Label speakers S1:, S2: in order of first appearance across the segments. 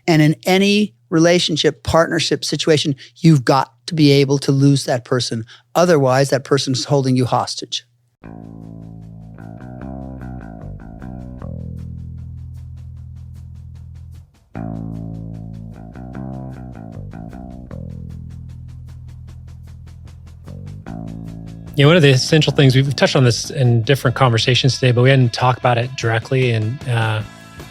S1: And in any relationship, partnership situation, you've got to be able to lose that person. Otherwise, that person's holding you hostage.
S2: Yeah, one of the essential things, we've touched on this in different conversations today, but we hadn't talked about it directly. And,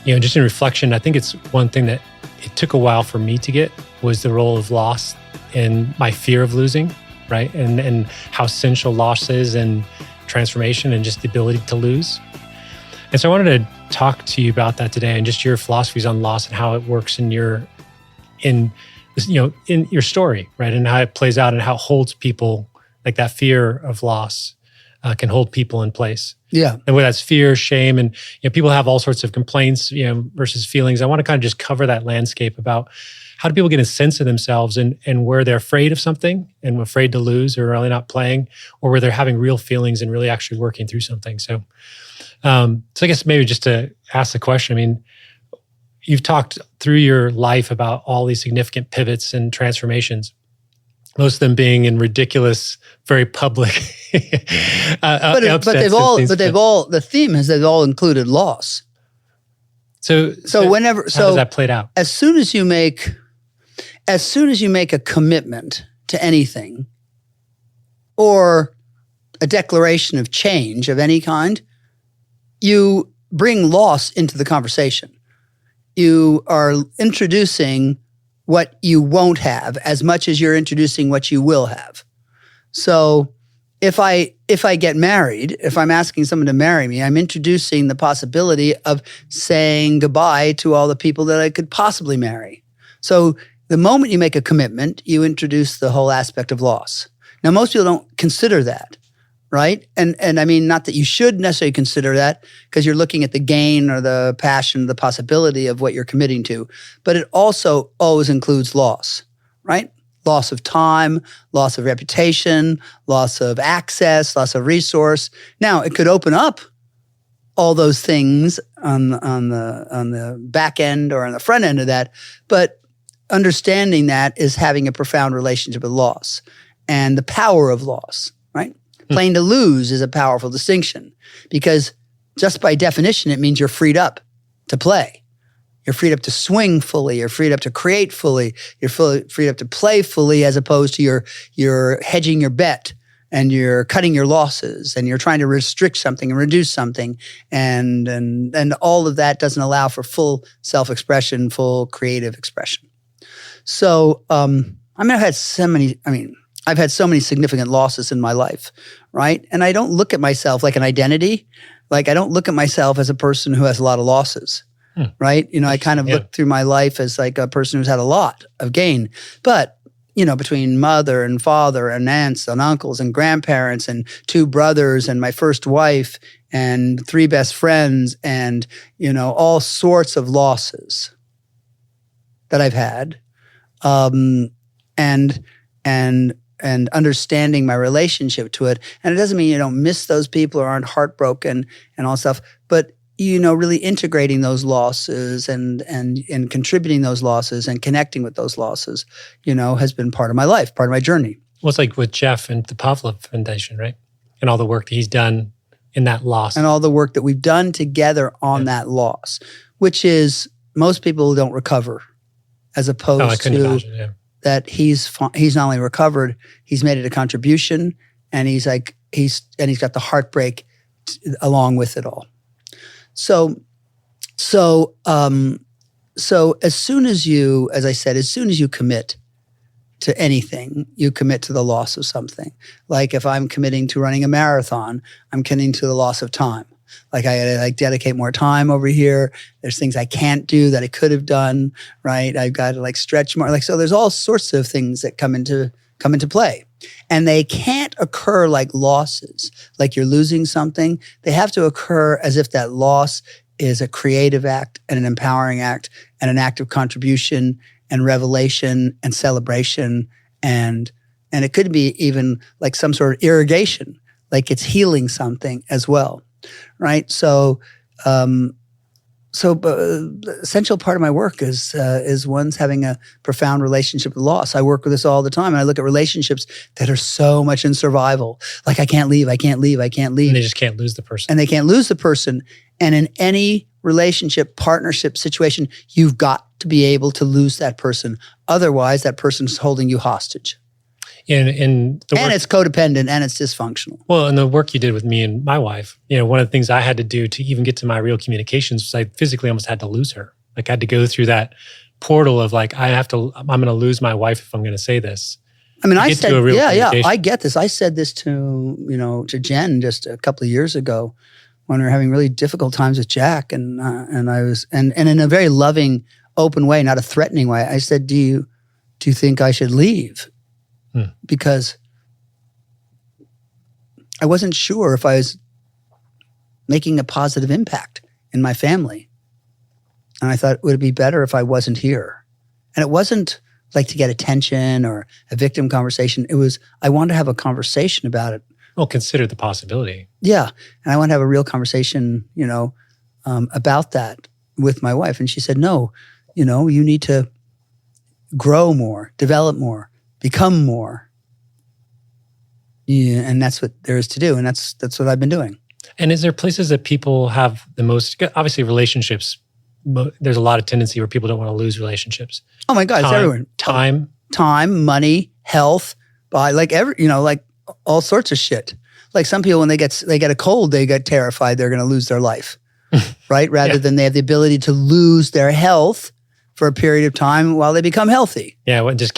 S2: just in reflection, I think it's one thing that it took a while for me to get was the role of loss and my fear of losing, right? And how essential loss is and transformation and just the ability to lose. And so I wanted to talk to you about that today and just your philosophies on loss and how it works in your story, right? And how it plays out and how it holds people, like that fear of loss can hold people in place.
S1: Yeah.
S2: And whether that's fear, shame, and people have all sorts of complaints, versus feelings. I want to kind of just cover that landscape about how do people get a sense of themselves and where they're afraid of something and afraid to lose or really not playing, or where they're having real feelings and really actually working through something. So I guess maybe just to ask the question, I mean, you've talked through your life about all these significant pivots and transformations, most of them being in ridiculous, very public.
S1: But they've all the theme is they've all included loss.
S2: So how does that played out?
S1: As soon as you make a commitment to anything or a declaration of change of any kind, you bring loss into the conversation. You are introducing what you won't have as much as you're introducing what you will have. So if I get married, if I'm asking someone to marry me, I'm introducing the possibility of saying goodbye to all the people that I could possibly marry. So the moment you make a commitment, you introduce the whole aspect of loss. Now, most people don't consider that, right? And I mean, not that you should necessarily consider that because you're looking at the gain or the passion, the possibility of what you're committing to. But it also always includes loss, right? Loss of time, loss of reputation, loss of access, loss of resource. Now, it could open up all those things on the back end or on the front end of that, but understanding that is having a profound relationship with loss and the power of loss, right? Playing to lose is a powerful distinction because just by definition, it means you're freed up to play. You're freed up to swing fully. You're freed up to create fully. You're freed up to play fully as opposed to you're hedging your bet and you're cutting your losses and you're trying to restrict something and reduce something. And all of that doesn't allow for full self-expression, full creative expression. So, I've had so many significant losses in my life, right? And I don't look at myself like an identity. Like I don't look at myself as a person who has a lot of losses, right? I kind of look through my life as like a person who's had a lot of gain. But, between mother and father and aunts and uncles and grandparents and 2 brothers and my first wife and 3 best friends and, all sorts of losses that I've had. And understanding my relationship to it. And it doesn't mean you don't miss those people or aren't heartbroken and all stuff, but really integrating those losses and contributing those losses and connecting with those losses, has been part of my life, part of my journey.
S2: Well, it's like with Jeff and the Pavlov Foundation, right? And all the work that he's done in that loss.
S1: And all the work that we've done together on that loss, which is most people don't recover as opposed to that he's not only recovered, he's made it a contribution, and he's got the heartbreak along with it all. So as soon as you commit to anything, you commit to the loss of something. Like if I'm committing to running a marathon, I'm committing to the loss of time. Like I gotta dedicate more time over here. There's things I can't do that I could have done, right? I've got to stretch more. So there's all sorts of things that come into play. And they can't occur like losses, like you're losing something. They have to occur as if that loss is a creative act and an empowering act and an act of contribution and revelation and celebration. And it could be even like some sort of irrigation, like it's healing something as well. Right. So the essential part of my work is one's having a profound relationship with loss. I work with this all the time, and I look at relationships that are so much in survival. Like, I can't leave, I can't leave, I can't leave.
S2: And they just can't lose the person.
S1: And they can't lose the person. And in any relationship, partnership situation, you've got to be able to lose that person. Otherwise, that person's holding you hostage.
S2: And
S1: it's codependent and it's dysfunctional.
S2: Well, in the work you did with me and my wife, one of the things I had to do to even get to my real communications was I physically almost had to lose her. Like, I had to go through that portal of like, I'm going to lose my wife if I'm going to say this.
S1: I mean, I get this. I said this to Jen just a couple of years ago when we were having really difficult times with Jack, and I was, and in a very loving, open way, not a threatening way. I said, do you think I should leave? Because I wasn't sure if I was making a positive impact in my family. And I thought, would it be better if I wasn't here? And it wasn't like to get attention or a victim conversation. It was, I wanted to have a conversation about it.
S2: Well, consider the possibility.
S1: Yeah. And I want to have a real conversation, about that with my wife. And she said, no, you need to grow more, develop more, become more. Yeah, and that's what there is to do. And that's what I've been doing.
S2: And is there places that people have the most, obviously relationships, there's a lot of tendency where people don't want to lose relationships.
S1: Oh my God, it's everywhere. Time, money, health, like all sorts of shit. Like some people, when they get a cold, they get terrified they're going to lose their life, right? Rather than they have the ability to lose their health for a period of time while they become healthy.
S2: Yeah, well, just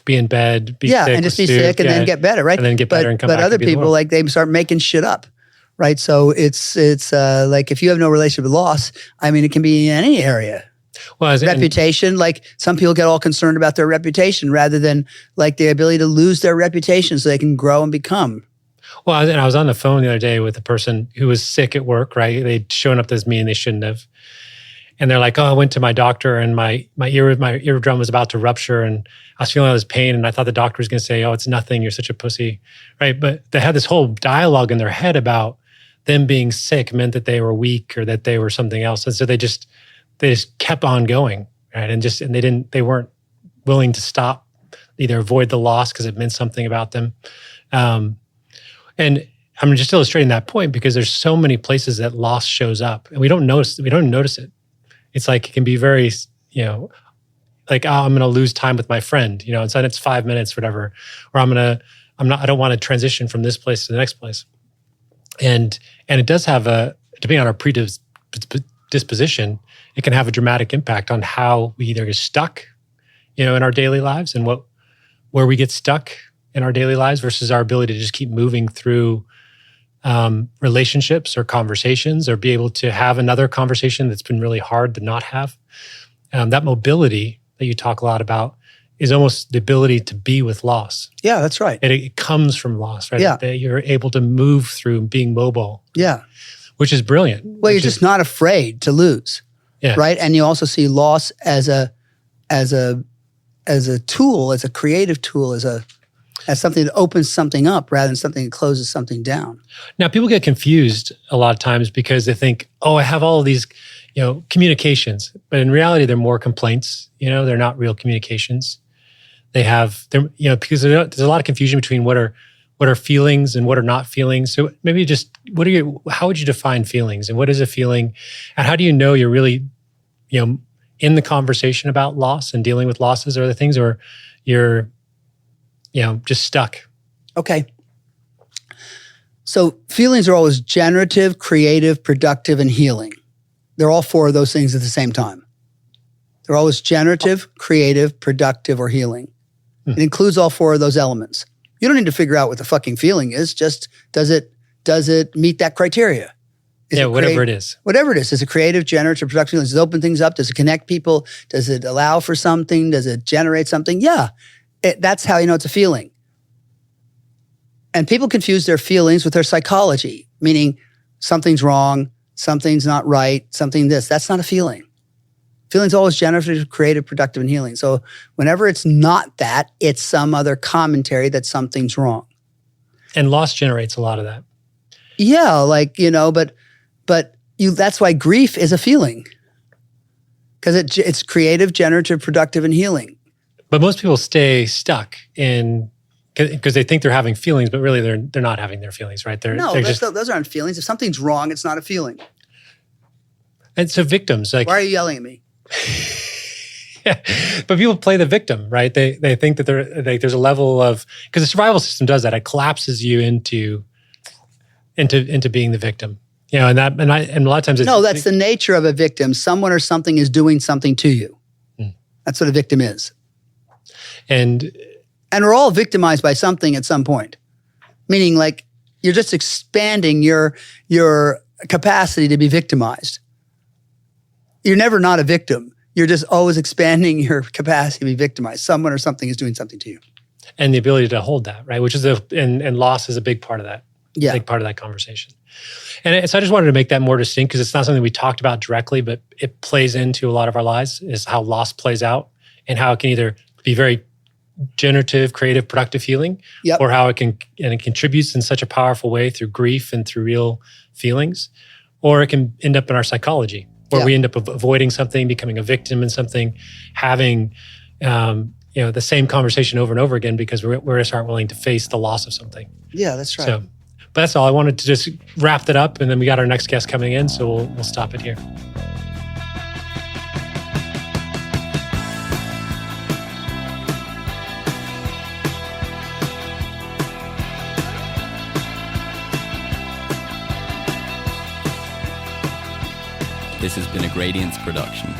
S2: be in bed, be sick.
S1: And just be sick and then get better, right?
S2: And then get better and come back.
S1: But other people, like, they start making shit up, right? So it's like, if you have no relationship with loss, I mean, it can be in any area. Well, reputation, like some people get all concerned about their reputation rather than like the ability to lose their reputation so they can grow and become.
S2: Well, I was on the phone the other day with a person who was sick at work, right? They'd shown up as me and they shouldn't have. And they're like, oh, I went to my doctor and my eardrum was about to rupture and I was feeling all this pain and I thought the doctor was going to say, oh, it's nothing, you're such a pussy, right? But they had this whole dialogue in their head about them being sick meant that they were weak or that they were something else. And so they just kept on going, right? And they weren't willing to stop, either avoid the loss because it meant something about them. And I'm just illustrating that point because there's so many places that loss shows up and we don't notice it. It's like, it can be very, like, oh, I'm going to lose time with my friend, instead it's 5 minutes, whatever, or I don't want to transition from this place to the next place. And it does have depending on our predisposition, it can have a dramatic impact on how we either get stuck, in our daily lives and where we get stuck in our daily lives versus our ability to just keep moving through relationships or conversations or be able to have another conversation that's been really hard to not have. That mobility that you talk a lot about is almost the ability to be with loss.
S1: Yeah, that's right.
S2: It comes from loss, right?
S1: Yeah.
S2: That you're able to move through being mobile.
S1: Yeah.
S2: Which is brilliant.
S1: Well, you're just not afraid to lose. Yeah. Right? And you also see loss as a tool, as a creative tool, as something that opens something up rather than something that closes something down.
S2: Now, people get confused a lot of times because they think, oh, I have all of these, communications. But in reality, they're more complaints. They're not real communications. Because there's a lot of confusion between what are feelings and what are not feelings. So maybe just, how would you define feelings and what is a feeling? And how do you know you're really, in the conversation about loss and dealing with losses or other things, or you're, just stuck?
S1: Okay. So feelings are always generative, creative, productive, and healing. They're all four of those things at the same time. They're always generative, creative, productive, or healing. It includes all four of those elements. You don't need to figure out what the fucking feeling is. Just does it meet that criteria?
S2: Whatever it is.
S1: Whatever it is. Is it creative, generative, productive? Does it open things up? Does it connect people? Does it allow for something? Does it generate something? Yeah. That's how you know it's a feeling. And people confuse their feelings with their psychology, meaning something's wrong, something's not right, something this. That's not a feeling. Feeling's always generative, creative, productive, and healing. So whenever it's not that, it's some other commentary that something's wrong.
S2: And loss generates a lot of that.
S1: Yeah, but that's why grief is a feeling. Because it's creative, generative, productive, and healing.
S2: But most people stay stuck in because they think they're having feelings, but really they're not having their feelings, right?
S1: Those aren't feelings. If something's wrong, it's not a feeling.
S2: And so victims, like,
S1: why are you yelling at me?
S2: yeah, but people play the victim, right? They think that there's a level of, because the survival system does that. It collapses you into being the victim. You know, and a lot of times
S1: that's the nature of a victim. Someone or something is doing something to you. That's what a victim is. And we're all victimized by something at some point. Meaning, like, you're just expanding your capacity to be victimized. You're never not a victim. You're just always expanding your capacity to be victimized. Someone or something is doing something to you.
S2: And the ability to hold that, right? Which is and loss is a big part of that.
S1: Yeah.
S2: Big part of that conversation. And so I just wanted to make that more distinct because it's not something we talked about directly, but it plays into a lot of our lives, is how loss plays out and how it can either be very generative, creative, productive healing, or how it contributes in such a powerful way through grief and through real feelings, or it can end up in our psychology where we end up avoiding something, becoming a victim in something, having the same conversation over and over again because we just aren't willing to face the loss of something.
S1: Yeah, that's right.
S2: So, but that's all. I wanted to just wrap that up, and then we got our next guest coming in, so we'll stop it here.
S3: This has been a Gradience production.